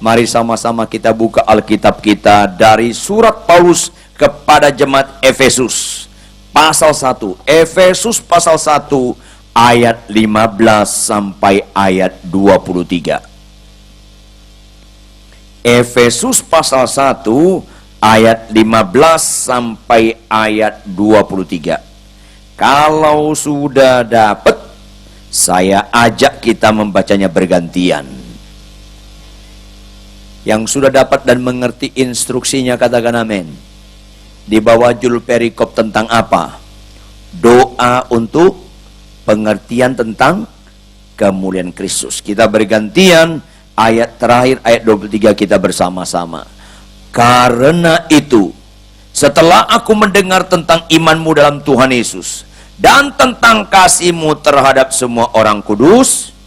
Mari sama-sama kita buka Alkitab kita dari surat Paulus kepada jemaat Efesus pasal 1. Efesus pasal 1 ayat 15 sampai ayat 23. Efesus pasal 1 ayat 15 sampai ayat 23. Kalau sudah dapat, saya ajak kita membacanya bergantian. Yang sudah dapat dan mengerti instruksinya katakan amin. Di bawah judul perikop tentang apa? Doa untuk pengertian tentang kemuliaan Kristus. Kita bergantian, ayat terakhir ayat 23 kita bersama-sama. Karena itu, setelah aku mendengar tentang imanmu dalam Tuhan Yesus dan tentang kasihmu terhadap semua orang kudus,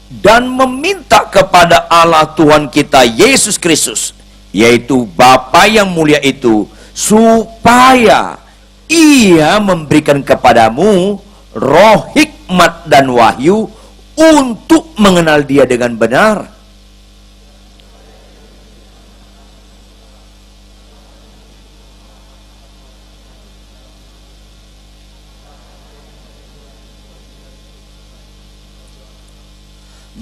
dan meminta kepada Allah Tuhan kita Yesus Kristus, yaitu Bapa yang mulia itu, supaya Ia memberikan kepadamu roh hikmat dan wahyu untuk mengenal Dia dengan benar.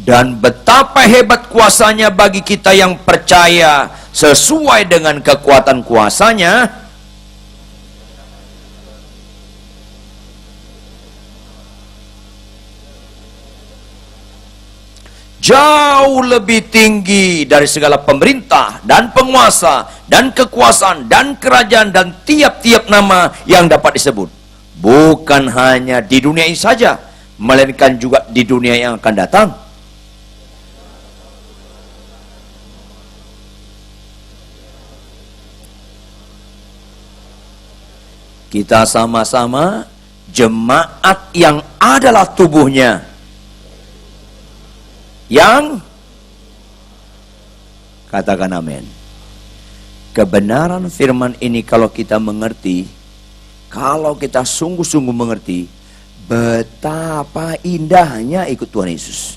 Dan betapa hebat kuasanya bagi kita yang percaya, sesuai dengan kekuatan kuasanya, jauh lebih tinggi dari segala pemerintah dan penguasa dan kekuasaan dan kerajaan dan tiap-tiap nama yang dapat disebut. Bukan hanya di dunia ini saja, melainkan juga di dunia yang akan datang. Kita sama-sama jemaat yang adalah tubuhnya, yang katakan amin. Kebenaran firman ini kalau kita mengerti, kalau kita sungguh-sungguh mengerti, betapa indahnya ikut Tuhan Yesus.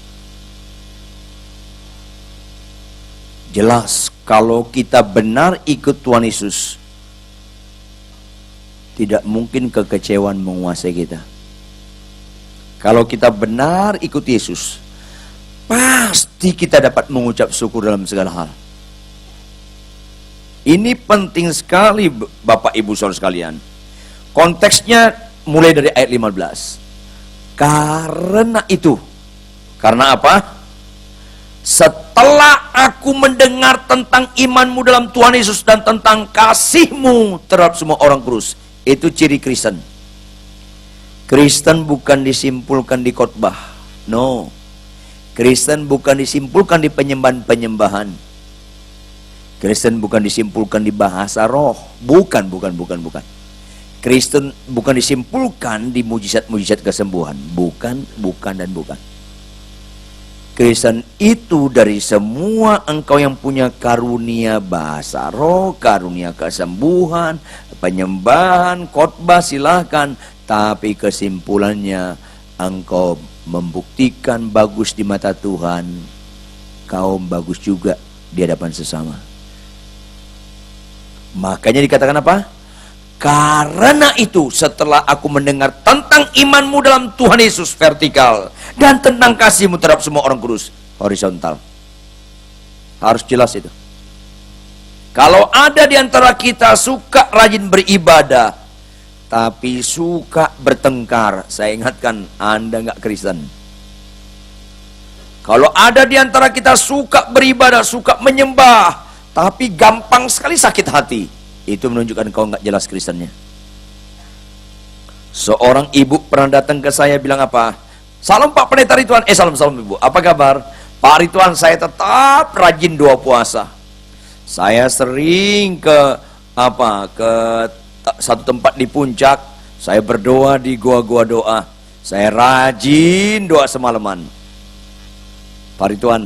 Jelas kalau kita benar ikut Tuhan Yesus, tidak mungkin kekecewaan menguasai kita. Kalau kita benar ikut Yesus, pasti kita dapat mengucap syukur dalam segala hal. Ini penting sekali Bapak Ibu Saudara sekalian. Konteksnya mulai dari ayat 15. Karena itu. Karena apa? Setelah aku mendengar tentang imanmu dalam Tuhan Yesus dan tentang kasihmu terhadap semua orang kudus. Itu ciri Kristen. Kristen bukan disimpulkan di khotbah. No. Kristen bukan disimpulkan di penyembahan-penyembahan. Kristen bukan disimpulkan di bahasa roh. Bukan. Kristen bukan disimpulkan di mujizat-mujizat kesembuhan. Bukan. Kristen itu dari semua engkau yang punya karunia bahasa roh, karunia kesembuhan, penyembahan, khotbah silahkan. Tapi kesimpulannya engkau membuktikan bagus di mata Tuhan, kaum bagus juga di hadapan sesama. Makanya dikatakan apa? Karena itu setelah aku mendengar tentang imanmu dalam Tuhan Yesus vertikal dan tentang kasihmu terhadap semua orang kudus horizontal. Harus jelas itu. Kalau ada di antara kita suka rajin beribadah tapi suka bertengkar, saya ingatkan Anda nggak Kristen. Kalau ada di antara kita suka beribadah, suka menyembah tapi gampang sekali sakit hati, itu menunjukkan kau nggak jelas Kristennya. Seorang ibu pernah datang ke saya bilang apa? Salam Pak Pendeta Ridwan. Salam Ibu. Apa kabar? Pak Ridwan, saya tetap rajin doa puasa. Saya sering ke satu tempat di puncak. Saya berdoa di gua-gua doa. Saya rajin doa semalaman. Pak Ridwan,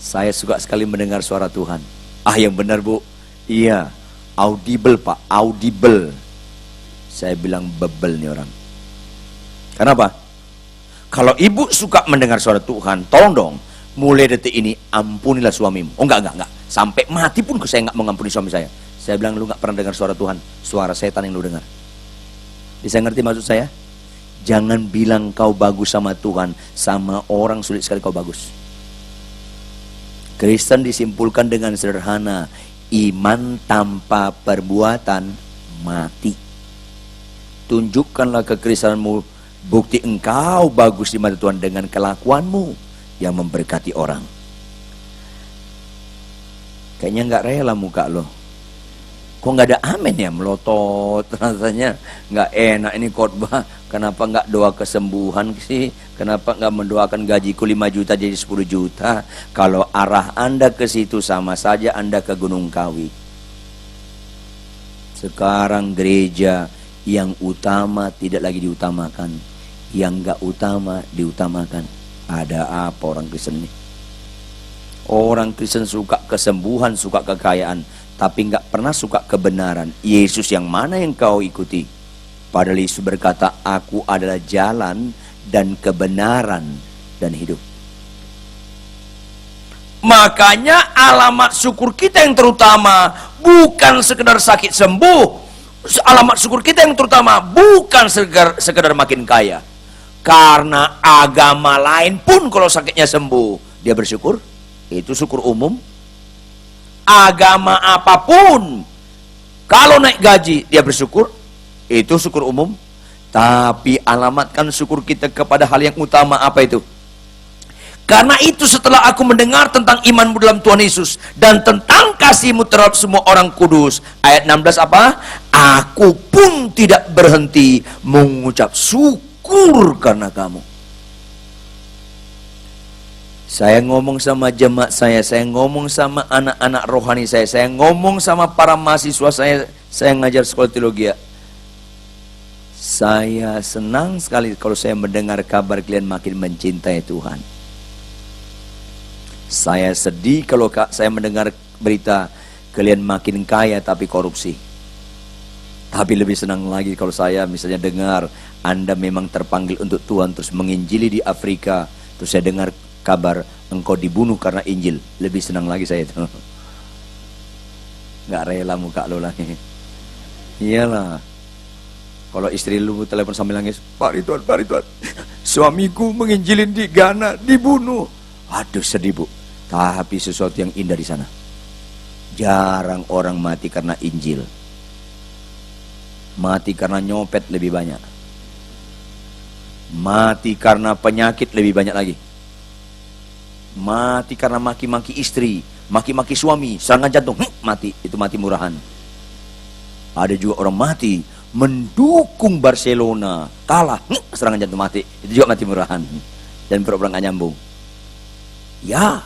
saya suka sekali mendengar suara Tuhan. Yang benar Bu. Iya. Audible Pak, audible. Saya bilang bebel nih orang. Kenapa? Kalau ibu suka mendengar suara Tuhan, tolong dong, mulai detik ini ampunilah suamimu. Oh enggak. Sampai mati pun saya enggak mengampuni suami saya. Saya bilang, lu enggak pernah dengar suara Tuhan, suara setan yang lu dengar. Bisa ngerti maksud saya? Jangan bilang kau bagus sama Tuhan, sama orang sulit sekali kau bagus. Kristen disimpulkan dengan sederhana, iman tanpa perbuatan mati. Tunjukkanlah kekristenanmu, bukti engkau bagus di mata Tuhan dengan kelakuanmu yang memberkati orang. Kayaknya nggak rela muka lo. Kok nggak ada amin ya, melotot rasanya nggak enak ini khotbah. Kenapa nggak doa kesembuhan sih? Kenapa nggak mendoakan gajiku 5 juta jadi 10 juta? Kalau arah Anda ke situ sama saja Anda ke Gunung Kawi. Sekarang gereja yang utama tidak lagi diutamakan, yang nggak utama diutamakan. Ada apa orang Kristen ini? Orang Kristen suka kesembuhan, suka kekayaan, tapi nggak pernah suka kebenaran. Yesus yang mana yang kau ikuti? Padahal Yesus berkata, aku adalah jalan dan kebenaran dan hidup. Makanya alamat syukur kita yang terutama bukan sekedar sakit sembuh. Alamat syukur kita yang terutama bukan sekedar makin kaya. Karena agama lain pun kalau sakitnya sembuh, dia bersyukur. Itu syukur umum. Agama apapun, kalau naik gaji, dia bersyukur. Itu syukur umum. Tapi alamatkan syukur kita kepada hal yang utama, apa itu? Karena itu setelah aku mendengar tentang imanmu dalam Tuhan Yesus dan tentang kasihmu terhadap semua orang kudus, ayat 16 apa? Aku pun tidak berhenti mengucap syukur karena kamu. Saya ngomong sama jemaat saya ngomong sama anak-anak rohani saya ngomong sama para mahasiswa saya ngajar sekolah teologi. Saya senang sekali kalau saya mendengar kabar kalian makin mencintai Tuhan. Saya sedih kalau saya mendengar berita kalian makin kaya tapi korupsi. Tapi lebih senang lagi kalau saya misalnya dengar Anda memang terpanggil untuk Tuhan terus menginjili di Afrika, terus saya dengar kabar engkau dibunuh karena Injil. Lebih senang lagi saya itu. Nggak rela muka lo lagi. Iyalah. Kalau istri lu telepon sambil nangis, Pak Ridwan, suamiku menginjilin di Ghana, dibunuh. Aduh sedih bu. Tapi sesuatu yang indah di sana. Jarang orang mati karena Injil. Mati karena nyopet lebih banyak. Mati karena penyakit lebih banyak lagi. Mati karena maki-maki istri, maki-maki suami, serangan jantung, mati. Itu mati murahan. Ada juga orang mati mendukung Barcelona, kalah, serangan jantung, mati. Itu juga mati murahan. Dan pura-pura nggak nyambung. Ya,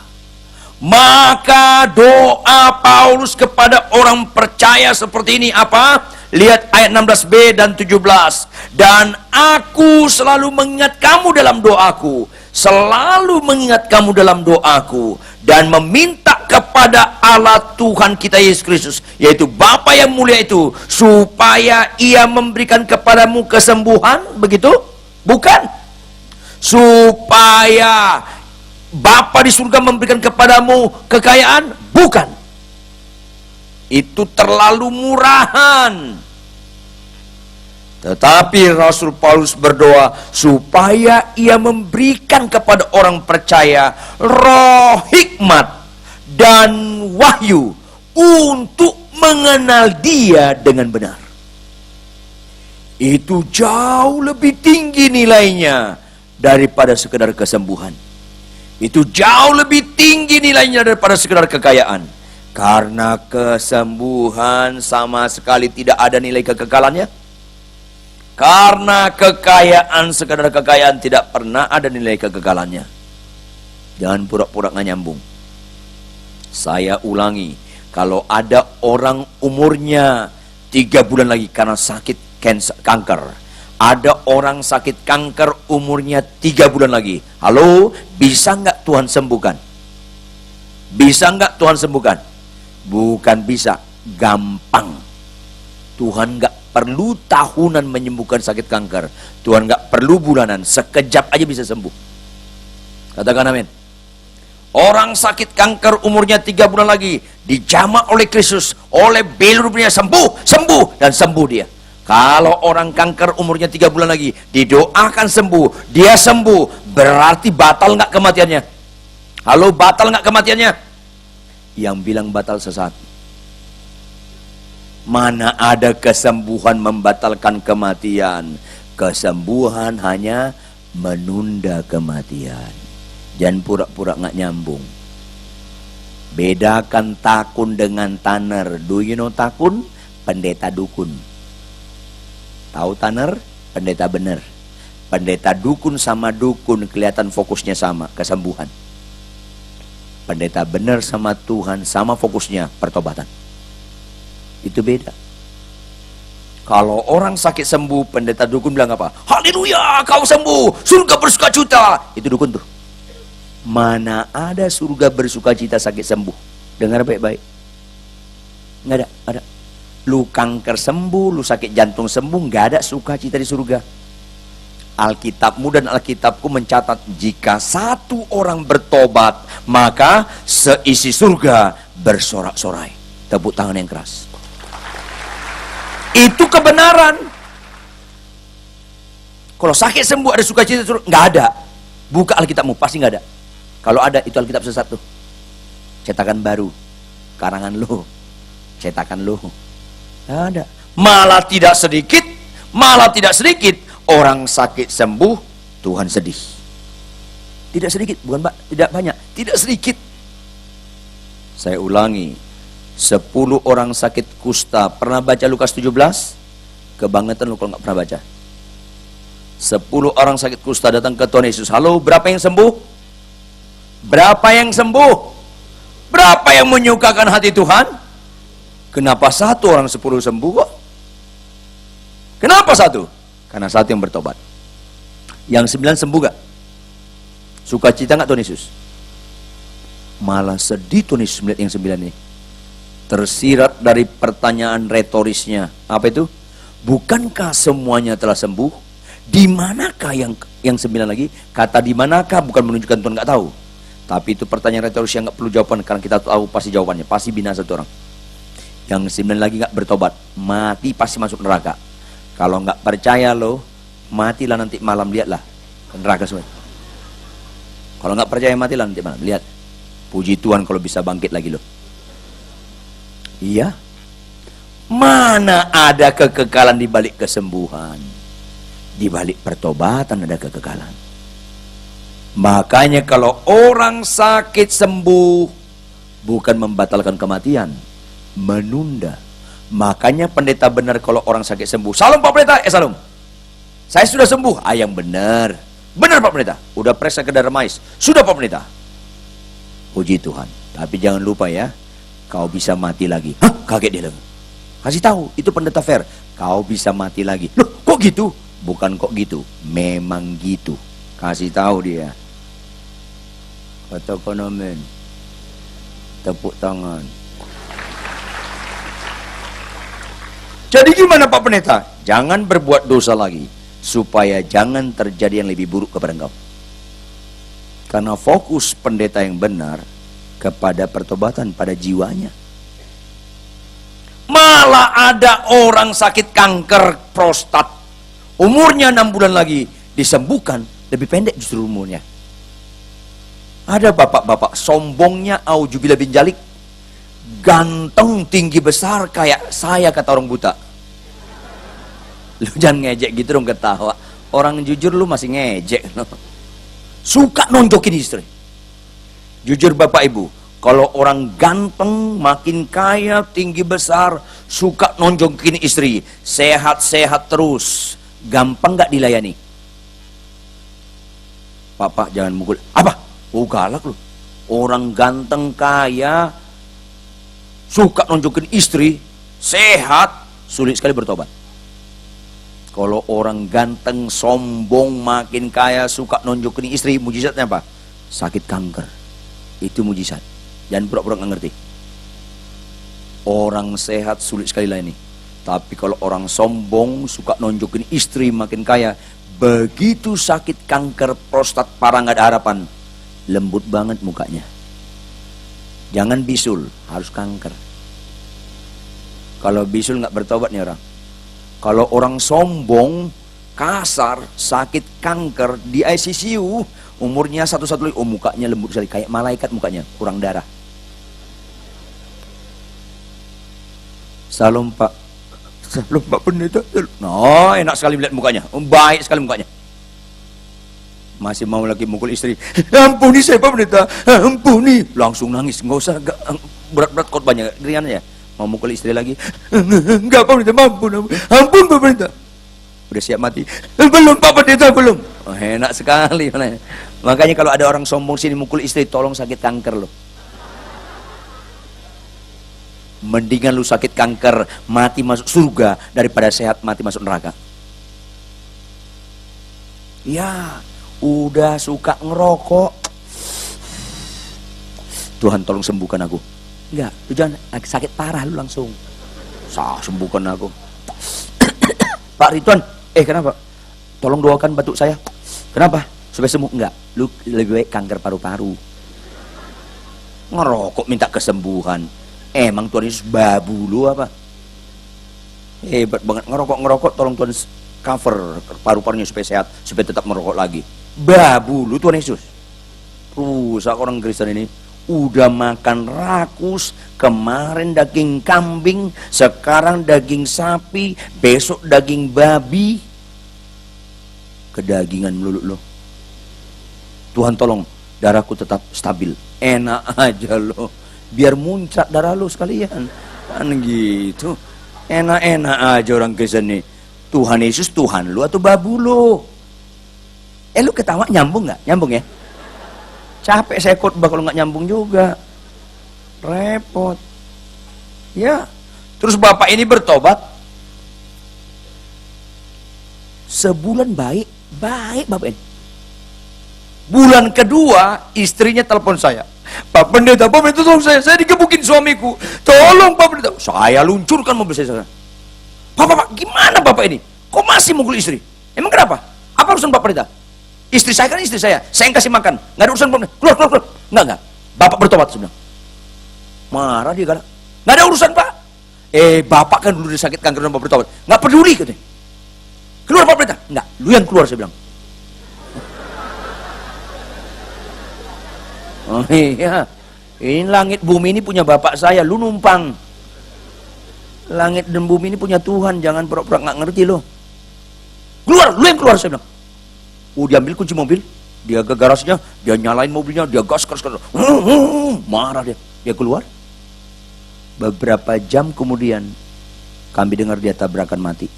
maka doa Paulus kepada orang percaya seperti ini apa? Lihat ayat 16b dan 17. Dan aku selalu mengingat kamu dalam doaku, selalu mengingat kamu dalam doaku, dan meminta kepada Allah Tuhan kita Yesus Kristus, yaitu Bapa yang mulia itu, supaya ia memberikan kepadamu kesembuhan. Begitu? Bukan. Supaya Bapa di surga memberikan kepadamu kekayaan? Bukan. Itu terlalu murahan. Tetapi Rasul Paulus berdoa supaya ia memberikan kepada orang percaya roh hikmat dan wahyu untuk mengenal Dia dengan benar. Itu jauh lebih tinggi nilainya daripada sekedar kesembuhan. Itu jauh lebih tinggi nilainya daripada sekedar kekayaan. Karena kesembuhan sama sekali tidak ada nilai kekekalannya. Karena kekayaan, sekadar kekayaan tidak pernah ada nilai kekekalannya. Jangan pura-pura nggak nyambung. Saya ulangi, kalau ada orang umurnya 3 bulan lagi karena sakit kanker, ada orang sakit kanker umurnya 3 bulan lagi, halo, bisa nggak Tuhan sembuhkan? Bisa nggak Tuhan sembuhkan? Bukan bisa, gampang. Tuhan nggak perlu tahunan menyembuhkan sakit kanker. Tuhan nggak perlu bulanan, sekejap aja bisa sembuh. Katakan amin. Orang sakit kanker umurnya 3 bulan lagi dijamah oleh Kristus, oleh belurnya sembuh, dan sembuh dia. Kalau orang kanker umurnya 3 bulan lagi didoakan sembuh, dia sembuh, berarti batal nggak kematiannya? Halo, batal nggak kematiannya? Yang bilang batal sesat. Mana ada kesembuhan membatalkan kematian? Kesembuhan hanya menunda kematian. Jangan pura-pura nggak nyambung. Bedakan takun dengan taner. Do you know takun? Pendeta dukun. Tahu taner? Pendeta bener. Pendeta dukun sama dukun kelihatan fokusnya sama, kesembuhan. Pendeta bener sama Tuhan sama fokusnya, pertobatan. Itu beda. Kalau orang sakit sembuh, pendeta dukun bilang apa? Haleluya, kau sembuh, surga bersukacita. Itu dukun tuh. Mana ada surga bersukacita sakit sembuh? Dengar baik-baik. Nggak ada. Lu kanker sembuh, lu sakit jantung sembuh, nggak ada sukacita di surga. Alkitabmu dan Alkitabku mencatat, jika satu orang bertobat, maka seisi surga bersorak-sorai. Tepuk tangan yang keras. Itu kebenaran. Kalau sakit sembuh ada sukacita surga? Nggak ada. Buka Alkitabmu, pasti nggak ada. Kalau ada, itu Alkitab sesat tuh. Cetakan baru, karangan lu, cetakan lu. Nggak ada. Malah tidak sedikit orang sakit sembuh, Tuhan sedih. Tidak sedikit, bukan Pak, tidak banyak, tidak sedikit. Saya ulangi, 10 orang sakit kusta. Pernah baca Lukas 17? Kebangetan lu kalau nggak pernah baca. 10 orang sakit kusta datang ke Tuhan Yesus. Halo, berapa yang sembuh? Berapa yang sembuh? Berapa yang menyukakan hati Tuhan? Kenapa 1 orang 10 sembuh kok? Kenapa 1? Karena 1 yang bertobat. Yang 9 sembuh gak? Sukacita gak Tuhan Yesus? Malah sedih Tuhan Yesus melihat yang 9 ini. Tersirat dari pertanyaan retorisnya. Apa itu? Bukankah semuanya telah sembuh? Di manakah yang 9 lagi? Kata di manakah bukan menunjukkan Tuhan gak tahu. Tapi itu pertanyaan retoris yang gak perlu jawaban, karena kita tahu pasti jawabannya. Pasti binasa 1 orang. Yang 9 lagi gak bertobat, mati, pasti masuk neraka. Kalau nggak percaya lo, matilah nanti malam, lihatlah neraka semua. Kalau nggak percaya, matilah nanti malam, lihat. Puji Tuhan kalau bisa bangkit lagi lo. Iya. Mana ada kekekalan di balik kesembuhan? Di balik pertobatan ada kekekalan. Makanya kalau orang sakit sembuh, bukan membatalkan kematian, menunda. Makanya pendeta benar kalau orang sakit sembuh. Salam Pak Pendeta, salam. Saya sudah sembuh. Yang benar. Benar Pak Pendeta. Udah periksa ke Darmais. Sudah Pak Pendeta. Puji Tuhan. Tapi jangan lupa ya, kau bisa mati lagi. Hah? Kaget dia lagi. Kasih tahu, itu pendeta fair. Kau bisa mati lagi. Loh, kok gitu? Bukan kok gitu, memang gitu. Kasih tahu dia. Katakan amin. Tepuk tangan. Jadi gimana Pak Pendeta? Jangan berbuat dosa lagi, supaya jangan terjadi yang lebih buruk kepada engkau. Karena fokus pendeta yang benar kepada pertobatan pada jiwanya. Malah ada orang sakit kanker prostat, umurnya 6 bulan lagi disembuhkan, lebih pendek justru umurnya. Ada bapak-bapak sombongnya auzubillah bin jalik, ganteng, tinggi besar kayak saya, kata orang buta. Lu jangan ngejek gitu dong, ketawa. Orang jujur lu masih ngejek. Suka nonjokin istri. Jujur Bapak Ibu, kalau orang ganteng, makin kaya, tinggi besar, suka nonjokin istri, sehat-sehat terus, gampang gak dilayani? Papa jangan mukul. Apa? Oh galak lu. Orang ganteng, kaya, suka nonjokin istri, sehat, sulit sekali bertobat. Kalau orang ganteng, sombong, makin kaya, suka nonjokin istri, mujizatnya apa? Sakit kanker. Itu mujizat. Jangan pura-pura nggak ngerti. Orang sehat sulit sekali lah ini. Tapi kalau orang sombong, suka nunjukin istri makin kaya, begitu sakit kanker prostat parah nggak ada harapan, lembut banget mukanya. Jangan bisul, harus kanker. Kalau bisul nggak bertobat nih orang. Kalau orang sombong, kasar, sakit kanker di ICU, umurnya satu-satu lagi, mukanya lembut sekali, kayak malaikat mukanya, kurang darah. Salam Pak, salam Pak Pendeta. No, enak sekali melihat mukanya, baik sekali mukanya. Masih mau lagi mukul istri, ampuni saya Pak Pendeta, ampuni. Langsung nangis, nggak usah berat-berat khotbahnya, ringan ya. Mau mukul istri lagi, enggak Pak Pendeta, ampun Pak Pendeta. Udah siap mati, belum Pak Pendeta, belum. Oh, enak sekali. Makanya kalau ada orang sombong sini mukul istri, tolong sakit kanker loh. Mendingan lu sakit kanker, mati masuk surga, daripada sehat mati masuk neraka. Ya, udah suka ngerokok, Tuhan tolong sembuhkan aku. Enggak, lu jangan sakit parah, lu langsung sembuhkan aku. Pak Ridwan, kenapa? Tolong doakan batuk saya. Kenapa? Supaya sembuh. Enggak, lu lebih baik kanker paru-paru. Ngerokok minta kesembuhan. Emang Tuhan Yesus babu lu apa? Hebat banget, ngerokok tolong Tuhan cover paru-parunya supaya sehat, supaya tetap merokok lagi. Babu lu Tuhan Yesus. Rusak orang Kristen ini. Udah makan rakus, kemarin daging kambing, sekarang daging sapi, besok daging babi. Kedagingan melulu lo. Tuhan tolong darahku tetap stabil. Enak aja lo, biar muncrat darah lo sekalian. Kan gitu. Enak-enak aja orang Kristen nih. Tuhan Yesus Tuhan lu atau babu lo? Lu ketawa nyambung nggak? Nyambung ya? Capek saya khotbah kalau nggak nyambung juga, repot. Ya, terus bapak ini bertobat, sebulan baik bapak ini. Bulan kedua istrinya telepon saya, Pak Pendeta tolong saya digebukin suamiku, tolong Pak Pendeta. Saya luncurkan mobil saya. Pak, gimana bapak ini? Kok masih mukul istri? Emang kenapa? Apa urusan Pak Pendeta? Istri saya kan istri saya yang kasih makan, nggak ada urusan. Keluar. Enggak, bapak bertobat sudah. Marah dia galak, nggak ada urusan Pak. Bapak kan dulu sakit kanker dan bapak bertobat, nggak peduli katanya. Keluar Pak Pendeta. Enggak, lu yang keluar saya bilang. Oh iya, ini langit bumi ini punya bapak saya, lu numpang. Langit dan bumi ini punya Tuhan, jangan pura-pura nggak ngerti lo. Keluar, lu yang keluar saya bilang. Dia ambil kunci mobil, dia ke garasinya, dia nyalain mobilnya, dia gas. Marah dia keluar. Beberapa jam kemudian kami dengar dia tabrakan mati.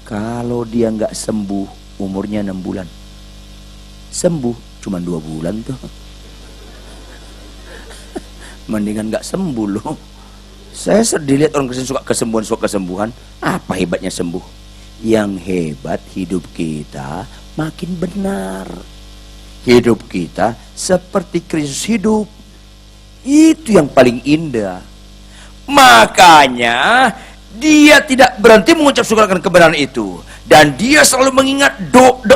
Kalau dia nggak sembuh, umurnya 6 bulan. Sembuh cuma 2 bulan tuh. Mendingan nggak sembuh loh. Saya sedih lihat orang Kristen suka kesembuhan. Apa hebatnya sembuh? Yang hebat hidup kita makin benar. Hidup kita seperti Kristus hidup. Itu yang paling indah. Makanya dia tidak berhenti mengucap syukur akan kebenaran itu. Dan dia selalu mengingat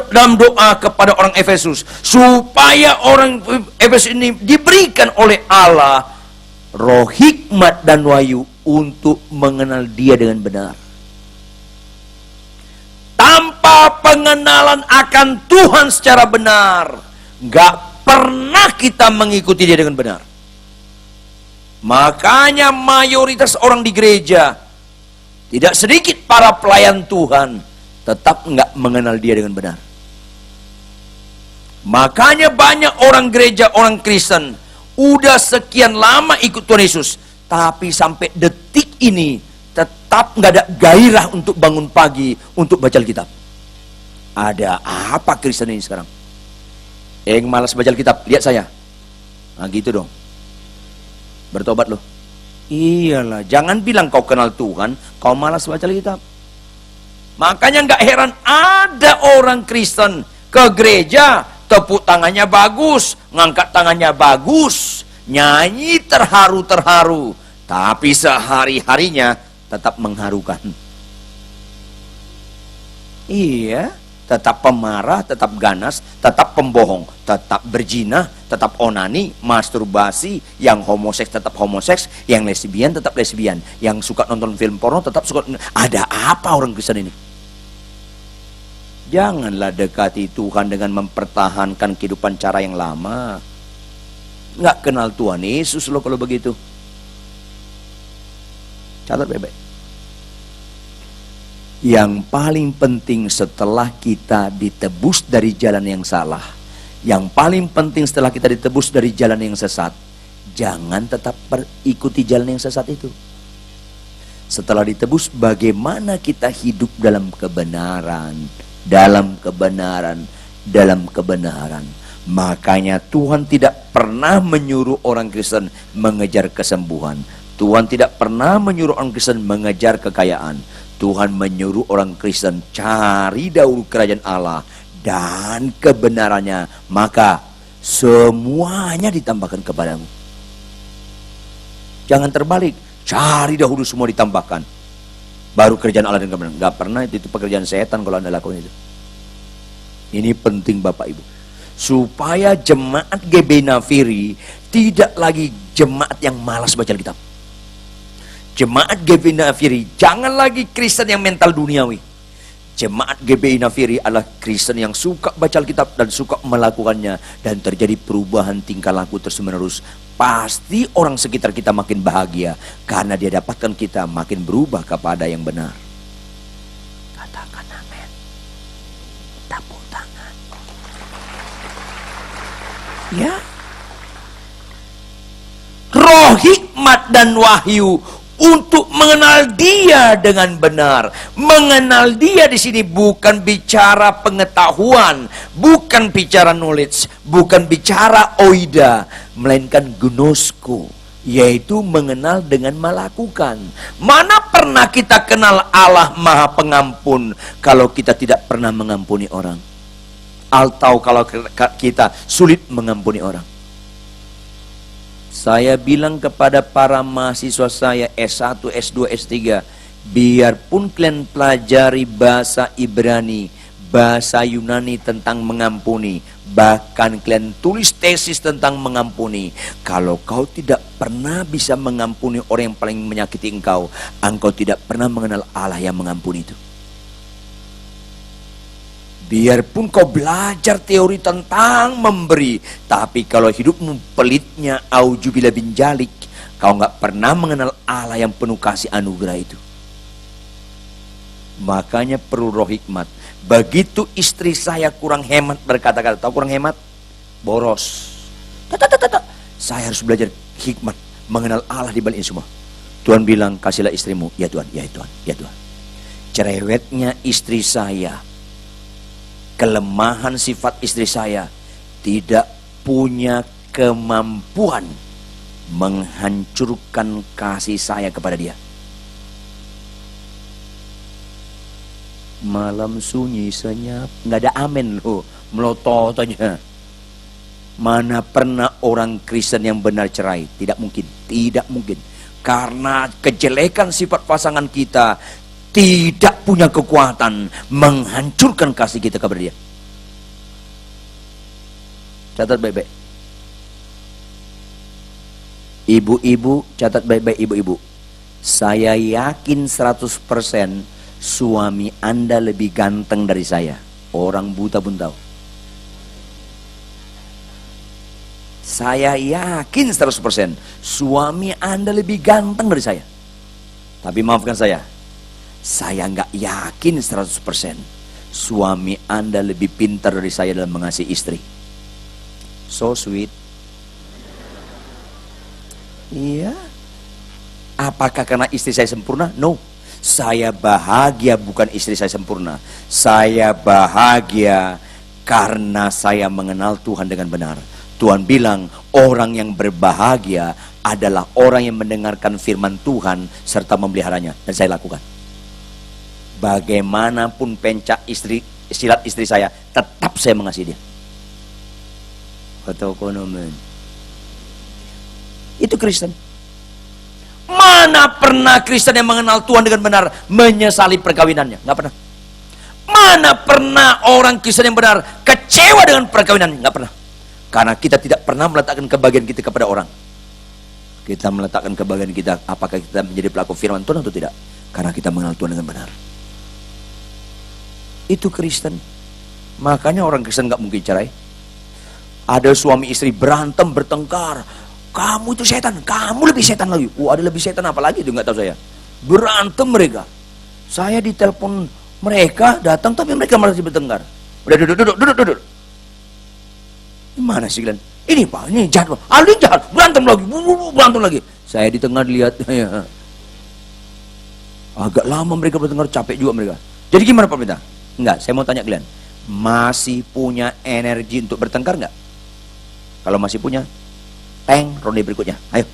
dalam doa kepada orang Efesus, supaya orang Efesus ini diberikan oleh Allah roh hikmat dan wahyu untuk mengenal dia dengan benar. Tanpa pengenalan akan Tuhan secara benar, gak pernah kita mengikuti dia dengan benar. Makanya mayoritas orang di gereja, tidak sedikit para pelayan Tuhan, tetap gak mengenal dia dengan benar. Makanya banyak orang gereja, orang Kristen, udah sekian lama ikut Tuhan Yesus, tapi sampai detik ini tetap nggak ada gairah untuk bangun pagi untuk baca Alkitab. Ada apa Kristen ini sekarang? Yang malas baca Alkitab, lihat saya. Nah gitu dong. Bertobat loh. Iyalah, jangan bilang kau kenal Tuhan, kau malas baca Alkitab. Makanya nggak heran ada orang Kristen ke gereja, tepuk tangannya bagus, ngangkat tangannya bagus, nyanyi terharu-terharu, tapi sehari-harinya tetap mengharukan. Iya, tetap pemarah, tetap ganas, tetap pembohong, tetap berzina, tetap onani, masturbasi, yang homoseks tetap homoseks, yang lesbian tetap lesbian, yang suka nonton film porno tetap suka. Ada apa orang Kristen ini? Janganlah dekati Tuhan dengan mempertahankan kehidupan cara yang lama. Nggak kenal Tuhan Yesus loh kalau begitu. Catat baik-baik. Yang paling penting setelah kita ditebus dari jalan yang salah, yang paling penting setelah kita ditebus dari jalan yang sesat, jangan tetap ikuti jalan yang sesat itu. Setelah ditebus, bagaimana kita hidup dalam kebenaran, dalam kebenaran, dalam kebenaran. Makanya Tuhan tidak pernah menyuruh orang Kristen mengejar kesembuhan. Tuhan tidak pernah menyuruh orang Kristen mengejar kekayaan. Tuhan menyuruh orang Kristen cari dahulu kerajaan Allah dan kebenarannya, maka semuanya ditambahkan kepadamu. Jangan terbalik, cari dahulu semua ditambahkan, baru kerajaan Allah dan kebenaran. Gak pernah, itu pekerjaan setan kalau Anda lakukan itu. Ini penting Bapak Ibu, supaya jemaat GB Nafiri tidak lagi jemaat yang malas baca Alkitab. Jemaat GBI Nafiri jangan lagi Kristen yang mental duniawi. Jemaat GBI Nafiri adalah Kristen yang suka baca Alkitab dan suka melakukannya, dan terjadi perubahan tingkah laku terus menerus. Pasti orang sekitar kita makin bahagia karena dia dapatkan kita makin berubah kepada yang benar. Katakan amin. Tepuk tangan. Ya. Roh hikmat dan wahyu untuk mengenal Dia dengan benar. Mengenal Dia di sini bukan bicara pengetahuan, bukan bicara knowledge, bukan bicara oida, melainkan gnosko, yaitu mengenal dengan melakukan. Mana pernah kita kenal Allah Maha Pengampun kalau kita tidak pernah mengampuni orang? Atau kalau kita sulit mengampuni orang? Saya bilang kepada para mahasiswa saya S1, S2, S3, biarpun kalian pelajari bahasa Ibrani, bahasa Yunani tentang mengampuni, bahkan kalian tulis tesis tentang mengampuni, kalau kau tidak pernah bisa mengampuni orang yang paling menyakiti engkau, engkau tidak pernah mengenal Allah yang mengampuni itu. Biarpun kau belajar teori tentang memberi, tapi kalau hidupmu pelitnya auzubillah bin jalik, kau nggak pernah mengenal Allah yang penuh kasih anugerah itu. Makanya perlu roh hikmat. Begitu istri saya kurang hemat berkata-kata, tahu kurang hemat? Boros. Saya harus belajar hikmat, mengenal Allah di balik ini semua. Tuhan bilang, kasihlah istrimu. Ya Tuhan, ya Tuhan, ya Tuhan. Cerewetnya istri saya, kelemahan sifat istri saya, tidak punya kemampuan menghancurkan kasih saya kepada dia. Malam sunyi senyap, nggak ada amin loh, melotot aja. Mana pernah orang Kristen yang benar cerai? Tidak mungkin, tidak mungkin. Karena kejelekan sifat pasangan kita tidak punya kekuatan menghancurkan kasih kita kepada dia. Catat baik-baik. Ibu-ibu, catat baik-baik ibu-ibu. Saya yakin 100% suami Anda lebih ganteng dari saya. Orang buta pun tahu. Saya yakin 100% suami Anda lebih ganteng dari saya. Tapi maafkan saya nggak yakin 100% suami Anda lebih pintar dari saya dalam mengasihi istri. So sweet. Iya. Apakah karena istri saya sempurna? No. Saya bahagia bukan istri saya sempurna. Saya bahagia karena saya mengenal Tuhan dengan benar. Tuhan bilang orang yang berbahagia adalah orang yang mendengarkan firman Tuhan serta memeliharanya. Dan saya lakukan. Bagaimanapun pencak silat istri saya, tetap saya mengasihi dia. Atau konomen. Itu Kristen. Mana pernah Kristen yang mengenal Tuhan dengan benar menyesali perkawinannya? Nggak pernah. Mana pernah orang Kristen yang benar kecewa dengan perkawinan? Nggak pernah. Karena kita tidak pernah meletakkan kebahagiaan kita kepada orang. Kita meletakkan kebahagiaan kita, apakah kita menjadi pelaku firman Tuhan atau tidak. Karena kita mengenal Tuhan dengan benar. Itu Kristen. Makanya orang Kristen nggak mungkin cerai. Ada suami istri berantem, bertengkar. Kamu itu setan, kamu lebih setan lagi. Ada lebih setan apa lagi itu nggak tahu saya. Berantem mereka. Saya ditelepon mereka datang tapi mereka malah bertengkar. Udah duduk. Gimana sih kalian? Ini Pak, ini jahat. Alin jahat, berantem lagi. Saya di tengah lihat. Ya. Agak lama mereka bertengkar, capek juga mereka. Jadi gimana Pak Pendeta? Enggak, saya mau tanya kalian. Masih punya energi untuk bertengkar nggak? Kalau masih punya, ronde berikutnya, ayo.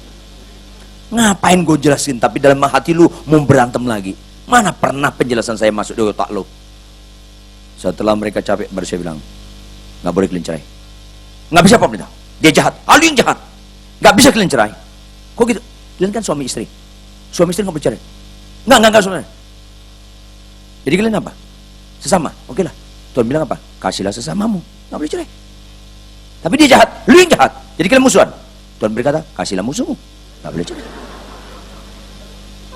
Ngapain gue jelasin tapi dalam hati lu mau berantem lagi? Mana pernah penjelasan saya masuk di otak lu? Setelah mereka capek baru saya bilang, nggak boleh kalian cerai. Nggak bisa Pak Pendeta, dia jahat, Alin jahat, nggak bisa kalian cerai. Kok gitu? Kalian kan suami istri nggak boleh cerai. Nggak sebenarnya. Jadi kalian apa? Sesama, oke lah. Tuhan bilang apa? Kasihlah sesamamu, nggak boleh cerai. Tapi dia jahat, lu yang jahat, jadi kalian musuhan. Tuhan berkata, kasihlah musuhmu, nggak boleh cerai.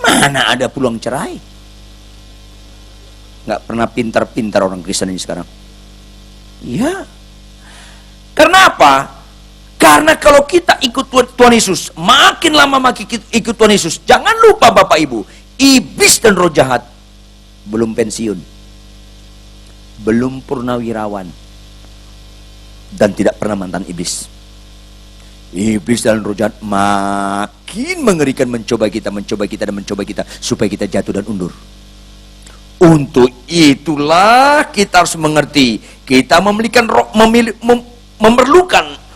Mana ada peluang cerai? Nggak pernah pintar-pintar orang Kristen ini sekarang. Iya. Karena apa? Karena kalau kita ikut Tuhan Yesus, makin lama makin ikut Tuhan Yesus. Jangan lupa Bapak Ibu, iblis dan roh jahat belum pensiun, belum purnawirawan, dan tidak pernah mantan iblis. Iblis dan roh jahat makin mengerikan, mencoba kita supaya kita jatuh dan undur. Untuk itulah kita harus mengerti, kita memerlukan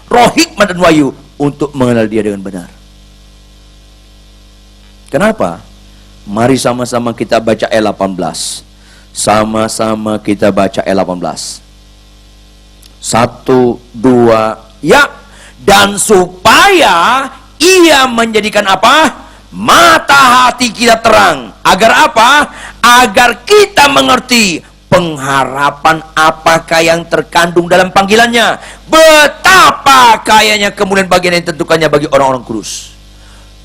roh hikmat dan wahyu untuk mengenal dia dengan benar. Kenapa? Mari sama-sama kita baca ayat 18. Sama-sama kita baca ayat 18. 1, 2, ya. Dan supaya ia menjadikan apa? Mata hati kita terang. Agar apa? Agar kita mengerti pengharapan apakah yang terkandung dalam panggilannya. Betapa kayanya kemuliaan bagian yang ditentukannya bagi orang-orang kudus.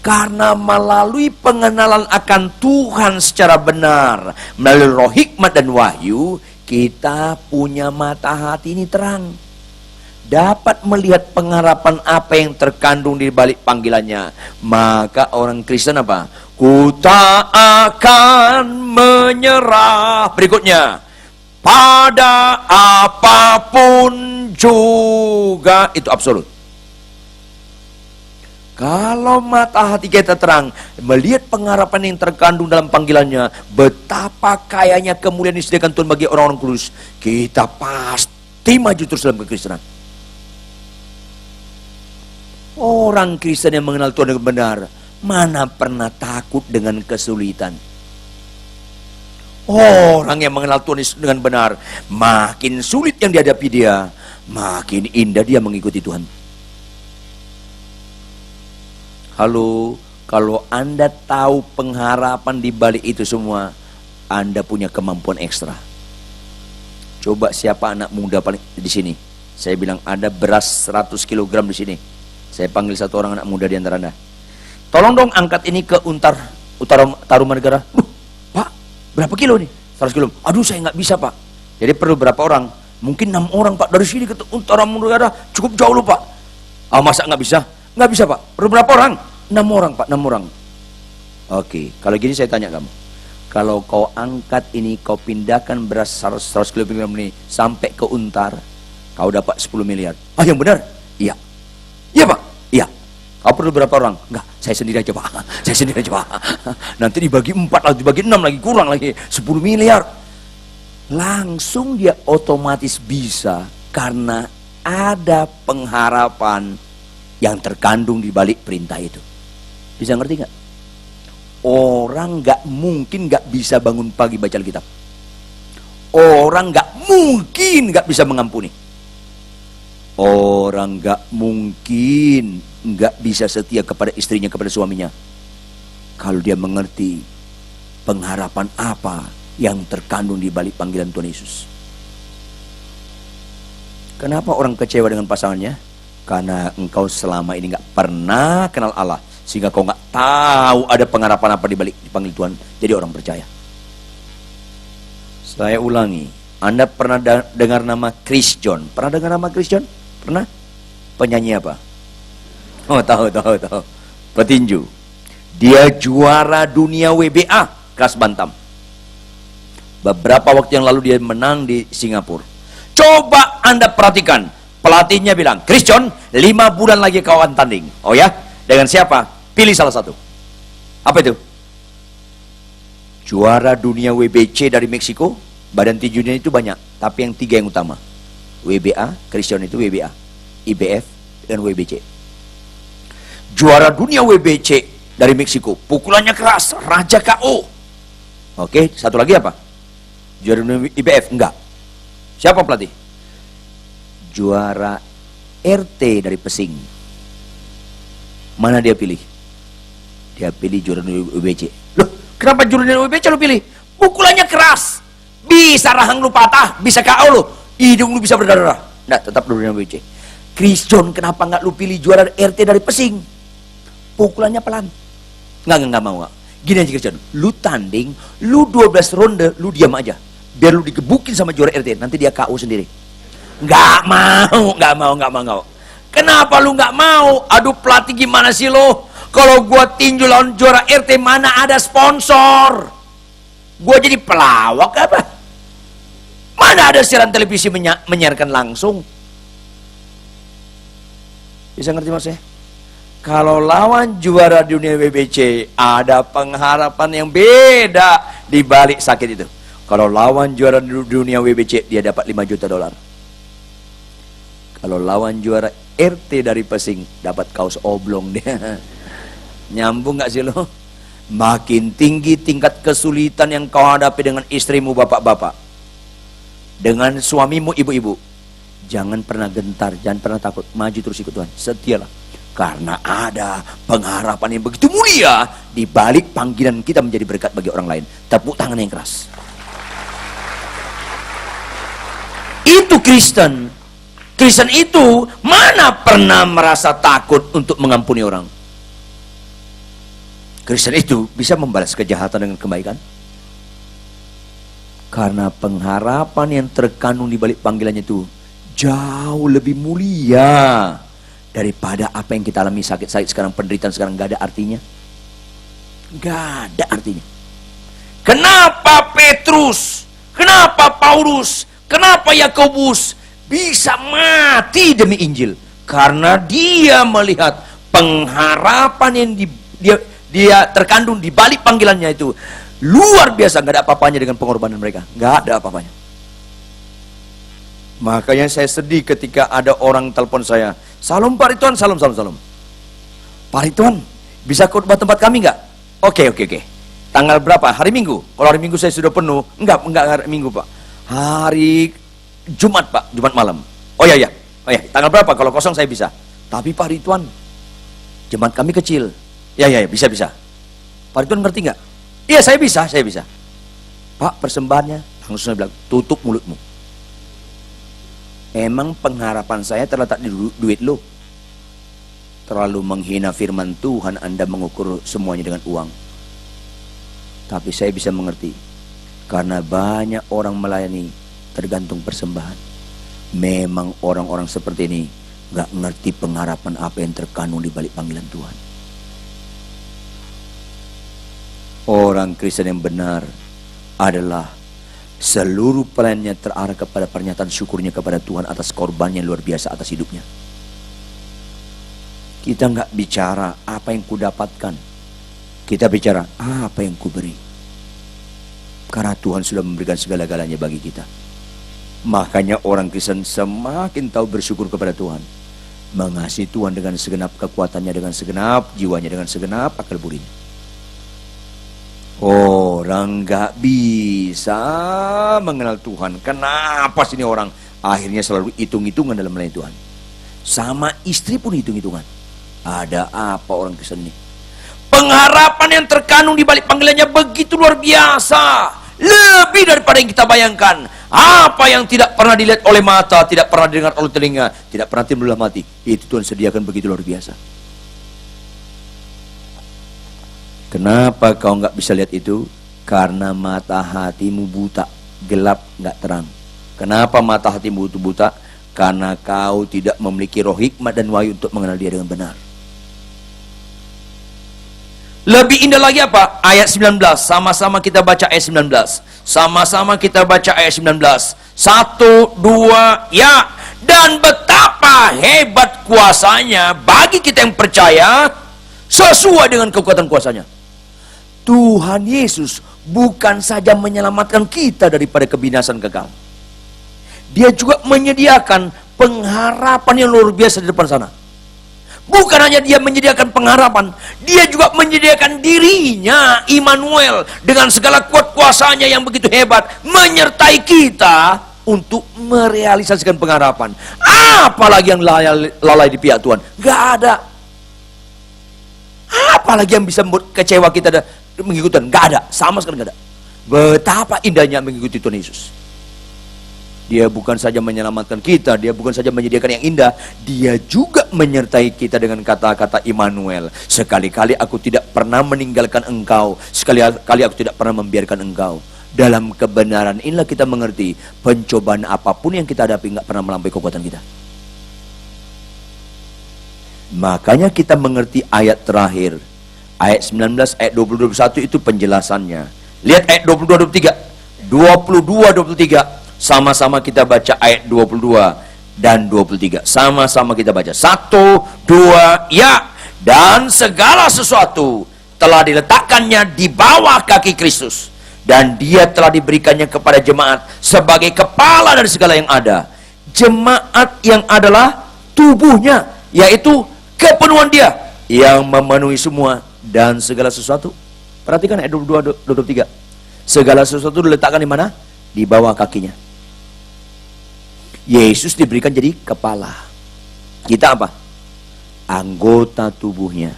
Karena melalui pengenalan akan Tuhan secara benar, melalui roh hikmat dan wahyu, kita punya mata hati ini terang. Dapat melihat pengharapan apa yang terkandung di balik panggilannya. Maka orang Kristen apa? Ku tak akan menyerah. Berikutnya, pada apapun juga. Itu absolut. Kalau mata hati kita terang, melihat pengharapan yang terkandung dalam panggilannya, betapa kayanya kemuliaan disediakan Tuhan bagi orang-orang kudus, kita pasti maju terus dalam kekristenan. Orang Kristen yang mengenal Tuhan dengan benar, mana pernah takut dengan kesulitan. Orang yang mengenal Tuhan dengan benar, makin sulit yang dihadapi dia, makin indah dia mengikuti Tuhan. Halo, kalau Anda tahu pengharapan di balik itu semua, Anda punya kemampuan ekstra. Coba siapa anak muda paling di sini? Saya bilang ada beras 100 kg di sini. Saya panggil satu orang anak muda di antara Anda. Tolong dong angkat ini ke Utara Tarumanegara. Pak, berapa kilo nih? 100 kilo. Aduh, saya nggak bisa Pak. Jadi perlu berapa orang? Mungkin 6 orang Pak. Dari sini ke Utara Tarumanegara cukup jauh loh Pak. Masa nggak bisa? Nggak bisa Pak. Perlu berapa orang? 6 orang Pak, 6 orang. Oke, kalau gini saya tanya kamu. Kalau kau angkat ini, kau pindahkan beras 100 kilo ini sampai ke Untar, kau dapat 10 miliar. Yang benar? Iya. Iya Pak? Iya. Kau perlu berapa orang? Enggak, saya sendiri aja Pak. Saya sendiri aja Pak. Nanti dibagi 4 lagi, dibagi 6 lagi, kurang lagi 10 miliar. Langsung dia otomatis bisa, karena ada pengharapan yang terkandung di balik perintah itu. Bisa ngerti nggak? Orang nggak mungkin nggak bisa bangun pagi baca Alkitab. Orang nggak mungkin nggak bisa mengampuni. Orang nggak mungkin nggak bisa setia kepada istrinya, kepada suaminya. kalau dia mengerti pengharapan apa yang terkandung di balik panggilan Tuhan Yesus. Kenapa orang kecewa dengan pasangannya? Karena engkau selama ini nggak pernah kenal Allah, sehingga kau nggak tahu ada pengharapan apa di balik dipanggil Tuhan jadi orang percaya. Saya ulangi, Anda pernah dengar nama Chris John? Pernah dengar nama Chris John? Pernah? Penyanyi apa? Oh, tahu. Petinju. Dia juara dunia WBA kelas bantam. Beberapa waktu yang lalu dia menang di Singapura. Coba Anda perhatikan, pelatihnya bilang, Chris John, 5 bulan lagi kau akan tanding. Oh ya? Dengan siapa? Pilih salah satu. Apa itu? Juara dunia WBC dari Meksiko. Badan tinjunya itu banyak, tapi yang 3 yang utama. WBA, Chris John itu WBA, IBF, dan WBC. Juara dunia WBC dari Meksiko, pukulannya keras, raja KO. Oke, satu lagi apa? Juara dunia IBF? Enggak. Siapa pelatih? Juara RT dari Pesing. Mana dia pilih? Dia pilih juara dunia WBC. Loh, kenapa juara dunia WBC lo pilih? Pukulannya keras, bisa rahang lu patah, bisa KO lu, hidung lu bisa berdarah. Nah, tetap dunia WBC. Chris John, kenapa nggak lu pilih juara RT dari Pesing? Pukulannya pelan. Nggak mau. Gini aja Chris John, lu tanding, lu 12 ronde, lu diam aja. Biar lu digebukin sama juara RT, nanti dia KO sendiri. Nggak mau. Kenapa lu nggak mau? Aduh pelatih, gimana sih lo? Kalau gua tinju lawan juara RT, mana ada sponsor? Gua jadi pelawak apa? Mana ada siaran televisi menyiarkan langsung? Bisa ngerti maksudnya? Kalau lawan juara dunia WBC, ada pengharapan yang beda di balik sakit itu. Kalau lawan juara dunia WBC, dia dapat 5 juta dolar. Kalau lawan juara RT dari Pesing, dapat kaos oblong dia. Nyambung gak sih lo? Makin tinggi tingkat kesulitan yang kau hadapi dengan istrimu, bapak-bapak, dengan suamimu, ibu-ibu, jangan pernah gentar, jangan pernah takut, maju terus ikut Tuhan, setialah. Karena ada pengharapan yang begitu mulia di balik panggilan kita menjadi berkat bagi orang lain. Tepuk tangan yang keras. Itu Kristen. Kristen itu mana pernah merasa takut untuk mengampuni orang. Kristen itu bisa membalas kejahatan dengan kebaikan. Karena pengharapan yang terkandung di balik panggilannya itu jauh lebih mulia daripada apa yang kita alami, sakit-sakit sekarang, penderitaan sekarang, gak ada artinya. Gak ada artinya. Kenapa Petrus, kenapa Paulus, kenapa Yakobus bisa mati demi Injil? Karena dia melihat pengharapan yang dia terkandung di balik panggilannya itu luar biasa, gak ada apa-apanya dengan pengorbanan mereka. Gak ada apa-apanya. Makanya saya sedih ketika ada orang telepon saya, "Salam Pak Ridwan, salam. Pak Ridwan, bisa khotbah tempat kami nggak?" Oke. Tanggal berapa? Hari Minggu. Kalau hari Minggu saya sudah penuh. Enggak hari Minggu Pak. Hari Jumat Pak, Jumat malam. Oh ya. Tanggal berapa? Kalau kosong saya bisa. Tapi Pak Ridwan, jemaat kami kecil. Ya, bisa. Pak Ridwan ngerti nggak? Iya, saya bisa. Pak, persembahannya. Langsung saya bilang, tutup mulutmu. Emang pengharapan saya terletak di duit lo? Terlalu menghina firman Tuhan Anda mengukur semuanya dengan uang. Tapi saya bisa mengerti, karena banyak orang melayani tergantung persembahan. Memang orang-orang seperti ini gak ngerti pengharapan apa yang terkandung di balik panggilan Tuhan. Orang Kristen yang benar adalah seluruh pelayanannya terarah kepada pernyataan syukurnya kepada Tuhan atas korbannya luar biasa atas hidupnya. Kita nggak bicara apa yang ku dapatkan, kita bicara apa yang ku beri. Karena Tuhan sudah memberikan segala-galanya bagi kita. Makanya orang Kristen semakin tahu bersyukur kepada Tuhan, mengasihi Tuhan dengan segenap kekuatannya, dengan segenap jiwanya, dengan segenap akal budinya. Orang gak bisa mengenal Tuhan. Kenapa sih ini orang akhirnya selalu hitung-hitungan dalam melayani Tuhan? Sama istri pun hitung-hitungan. Ada apa orang Kristen ini? Pengharapan pengharapan yang terkandung di balik panggilannya begitu luar biasa. Lebih daripada yang kita bayangkan. Apa yang tidak pernah dilihat oleh mata, tidak pernah didengar oleh telinga, tidak pernah timbul dalam hati, itu Tuhan sediakan begitu luar biasa. Kenapa kau nggak bisa lihat itu? Karena mata hatimu buta, gelap, nggak terang. Kenapa mata hatimu buta? Karena kau tidak memiliki roh hikmat dan wahyu untuk mengenal Dia dengan benar. Lebih indah lagi apa? Ayat 19. Sama-sama kita baca ayat 19. Sama-sama kita baca ayat 19. 1, 2, ya. Dan betapa hebat kuasanya bagi kita yang percaya sesuai dengan kekuatan kuasanya. Tuhan Yesus bukan saja menyelamatkan kita daripada kebinasan kekal. Dia juga menyediakan pengharapan yang luar biasa di depan sana. Bukan hanya Dia menyediakan pengharapan, Dia juga menyediakan dirinya, Immanuel, dengan segala kuat kuasanya yang begitu hebat, menyertai kita untuk merealisasikan pengharapan. Apalagi yang lalai di pihak Tuhan? Gak ada. Apalagi yang bisa membuat kecewa kita mengikuti Tuhan? Gak ada, sama sekali gak ada. Betapa indahnya mengikuti Tuhan Yesus. Dia bukan saja menyelamatkan kita, Dia bukan saja menyediakan yang indah, Dia juga menyertai kita dengan kata-kata Immanuel. Sekali-kali aku tidak pernah meninggalkan engkau, sekali-kali aku tidak pernah membiarkan engkau. Dalam kebenaran inilah kita mengerti pencobaan apapun yang kita hadapi nggak pernah melampaui kekuatan kita. Makanya kita mengerti ayat terakhir, ayat 19, ayat 20-21 itu penjelasannya. Lihat ayat 22-23, 22-23. Sama-sama kita baca ayat 22 dan 23. Sama-sama kita baca. 1, 2, ya. Dan segala sesuatu telah diletakkannya di bawah kaki Kristus. Dan Dia telah diberikannya kepada jemaat sebagai kepala dari segala yang ada. Jemaat yang adalah tubuhnya, yaitu kepenuhan Dia yang memenuhi semua dan segala sesuatu. Perhatikan ayat 22, 23. Segala sesuatu diletakkan di mana? Di bawah kakinya. Yesus diberikan jadi kepala. Kita apa? Anggota tubuhnya.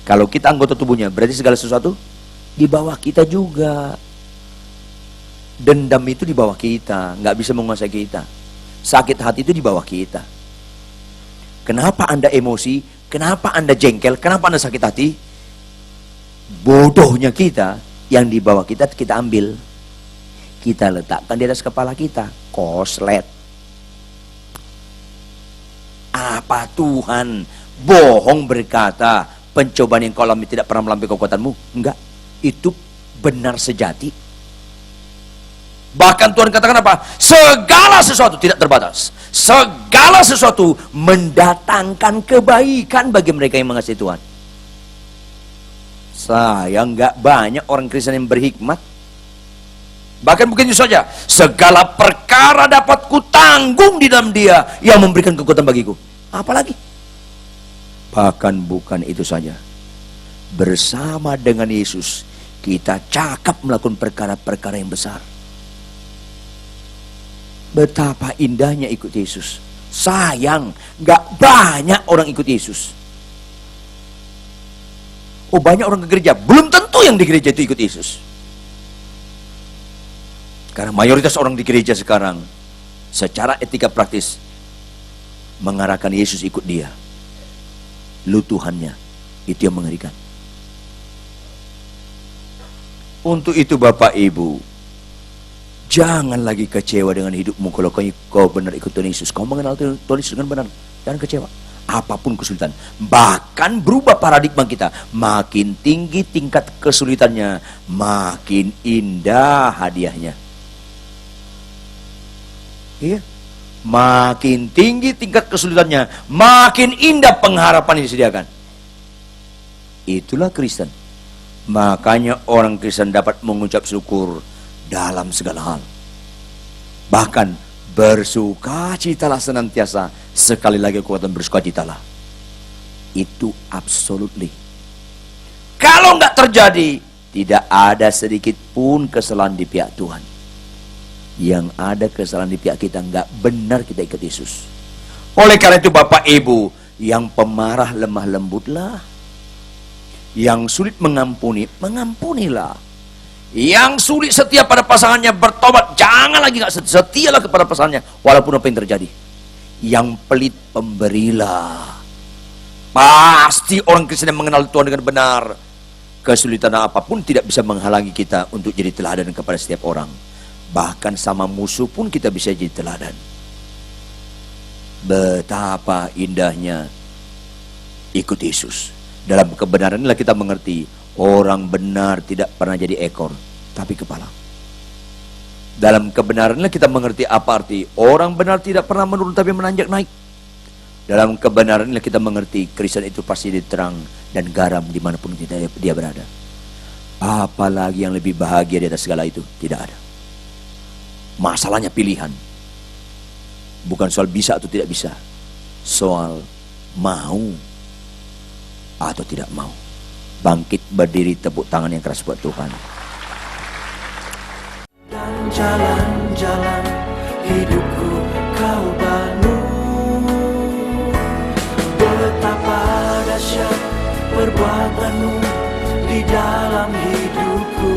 Kalau kita anggota tubuhnya, berarti segala sesuatu di bawah kita juga. Dendam itu di bawah kita, nggak bisa menguasai kita. Sakit hati itu di bawah kita. Kenapa Anda emosi? Kenapa Anda jengkel? Kenapa Anda sakit hati? Bodohnya kita, yang di bawah kita ambil. Kita letakkan di atas kepala kita. Koslet. Apa Tuhan bohong berkata pencobaan yang kau alami tidak pernah melampaui kekuatanmu? Enggak, itu benar sejati. Bahkan Tuhan katakan apa? Segala sesuatu tidak terbatas. Segala sesuatu mendatangkan kebaikan bagi mereka yang mengasihi Tuhan. Sayang enggak banyak orang Kristen yang berhikmat. Bahkan bukan itu saja, segala perkara dapat kutanggung di dalam Dia yang memberikan kekuatan bagiku. Apalagi? Bahkan bukan itu saja. Bersama dengan Yesus, kita cakap melakukan perkara-perkara yang besar. Betapa indahnya ikut Yesus. Sayang, gak banyak orang ikut Yesus. Oh, banyak orang ke gereja. Belum tentu yang di gereja itu ikut Yesus. Karena mayoritas orang di gereja sekarang secara etika praktis mengarahkan Yesus ikut Dia. Lu Tuhannya. Itu yang mengerikan. Untuk itu Bapak Ibu, jangan lagi kecewa dengan hidupmu kalau kau benar ikut Tuhan Yesus. Kau mengenal Tuhan Yesus dengan benar. Jangan kecewa. Apapun kesulitan. Bahkan berubah paradigma kita. Makin tinggi tingkat kesulitannya, makin indah hadiahnya. Iya. Makin tinggi tingkat kesulitannya, makin indah pengharapan yang disediakan. Itulah Kristen. Makanya orang Kristen dapat mengucap syukur dalam segala hal. Bahkan bersukacitalah senantiasa. Sekali lagi kekuatan bersukacitalah. Itu absolutely. Kalau nggak terjadi, tidak ada sedikit pun kesalahan di pihak Tuhan. Yang ada kesalahan di pihak kita, nggak benar kita ikut Yesus. Oleh karena itu Bapak Ibu, yang pemarah lemah lembutlah. Yang sulit mengampuni, mengampunilah. Yang sulit setia pada pasangannya, bertobat, jangan lagi nggak setia, setialah kepada pasangannya walaupun apa yang terjadi. Yang pelit, pemberilah. Pasti orang Kristen yang mengenal Tuhan dengan benar, kesulitan apapun tidak bisa menghalangi kita untuk jadi teladan kepada setiap orang. Bahkan sama musuh pun kita bisa jadi teladan. Betapa indahnya ikut Yesus. Dalam kebenaran inilah kita mengerti orang benar tidak pernah jadi ekor, tapi kepala. Dalam kebenaran inilah kita mengerti apa arti orang benar tidak pernah menurun tapi menanjak naik. Dalam kebenaran inilah kita mengerti Kristen itu pasti diterang dan garam dimanapun dia berada. Apalagi yang lebih bahagia di atas segala itu? Tidak ada. Masalahnya pilihan. Bukan soal bisa atau tidak bisa, soal mau atau tidak mau. Bangkit berdiri, tepuk tangan yang keras buat Tuhan. Dan jalan-jalan hidupku kau bangun, betapa dahsyat perbuatanmu di dalam hidupku.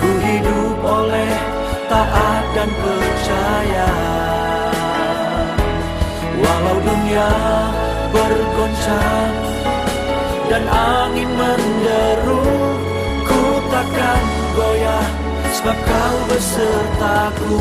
Ku hidup oleh taat dan percaya, walau dunia bergoncang dan angin menderu, ku takkan goyah sebab kau besertaku.